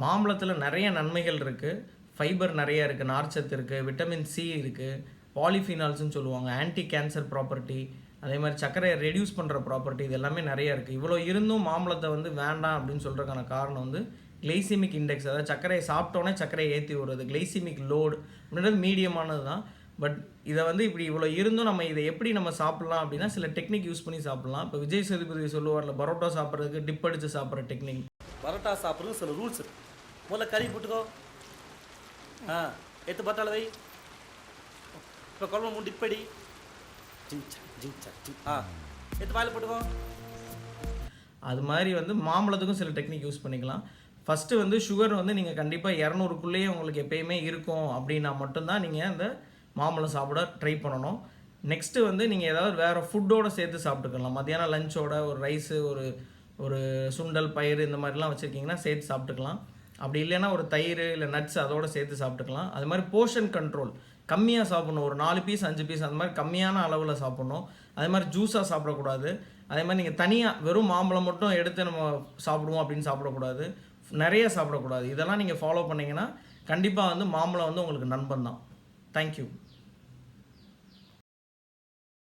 மாம்பழத்தில் நிறைய நன்மைகள் இருக்குது. ஃபைபர் நிறைய இருக்குது, நார்ச்சத்து இருக்குது, விட்டமின் சி இருக்குது, பாலிஃபினால்ஸ்னு சொல்லுவாங்க, ஆன்டி கேன்சர் ப்ராப்பர்ட்டி, அதே மாதிரி சர்க்கரையை ரெடியூஸ் பண்ணுற ப்ராப்பர்ட்டி, இது எல்லாமே நிறைய இருக்குது. இவ்வளோ இருந்தும் மாம்பழத்தை வந்து வேண்டாம் அப்படின்னு சொல்கிறதுக்கான காரணம் வந்து கிளைசிமிக் இண்டெக்ஸ், அதாவது சர்க்கரையை சாப்பிட்டோன்னே சர்க்கரையை ஏற்றி விடுறது. கிளைசிமிக் லோடு அப்படின்றது மீடியமானது தான். பட் இதை வந்து இப்படி இவ்வளோ இருந்தும் நம்ம இதை எப்படி நம்ம சாப்பிட்லாம் அப்படின்னா சில டெக்னிக் யூஸ் பண்ணி சாப்பிட்லாம். இப்போ விஜய் சேதுபதி சொல்லுவார்ல, பரோட்டா சாப்பிட்றதுக்கு டிப் அடித்து சாப்பிட்ற டெக்னிக். பரோட்டா சாப்பிட்றது சில ரூல்ஸ் இருக்கு. முதல்ல கறி போட்டுக்கோ, எத்து பட்டாள வை, இப்போ குழம்பு மூணு டிப்படி, எத்து வாயில் போட்டுக்கோ. அது மாதிரி வந்து மாம்பழத்துக்கும் சில டெக்னிக் யூஸ் பண்ணிக்கலாம். ஃபஸ்ட்டு வந்து சுகர் வந்து நீங்கள் கண்டிப்பாக 200க்குள்ளேயே உங்களுக்கு எப்பயுமே இருக்கும் அப்படின்னா மட்டும்தான் நீங்கள் அந்த மாம்பழம் சாப்பிட ட்ரை பண்ணணும். நெக்ஸ்ட்டு வந்து நீங்கள் ஏதாவது வேறு ஃபுட்டோடு சேர்த்து சாப்பிட்டுக்கலாம். மத்தியானம் லஞ்சோட ஒரு ரைஸு, ஒரு சுண்டல், பயிறு இந்த மாதிரிலாம் வச்சுருக்கீங்கன்னா சேர்த்து சாப்பிட்டுக்கலாம். அப்படி இல்லைன்னா ஒரு தயிர் இல்லை நட்ஸ் அதோடு சேர்த்து சாப்பிட்டுக்கலாம். அது மாதிரி போர்ஷன் கண்ட்ரோல், கம்மியாக சாப்பிட்ணும். ஒரு 4 பீஸ் 5 பீஸ் அந்த மாதிரி கம்மியான அளவில் சாப்பிட்ணும். அதே மாதிரி ஜூஸாக சாப்பிடக்கூடாது. அதே மாதிரி நீங்கள் தனியாக வெறும் மாம்பழம் மட்டும் எடுத்து நம்ம சாப்பிடுவோம் அப்படின்னு சாப்பிடக்கூடாது. நிறைய சாப்பிடக்கூடாது. இதெல்லாம் நீங்கள் ஃபாலோ பண்ணிங்கன்னா கண்டிப்பாக வந்து மாம்பழம் வந்து உங்களுக்கு நண்பன் தான். தேங்க்யூ.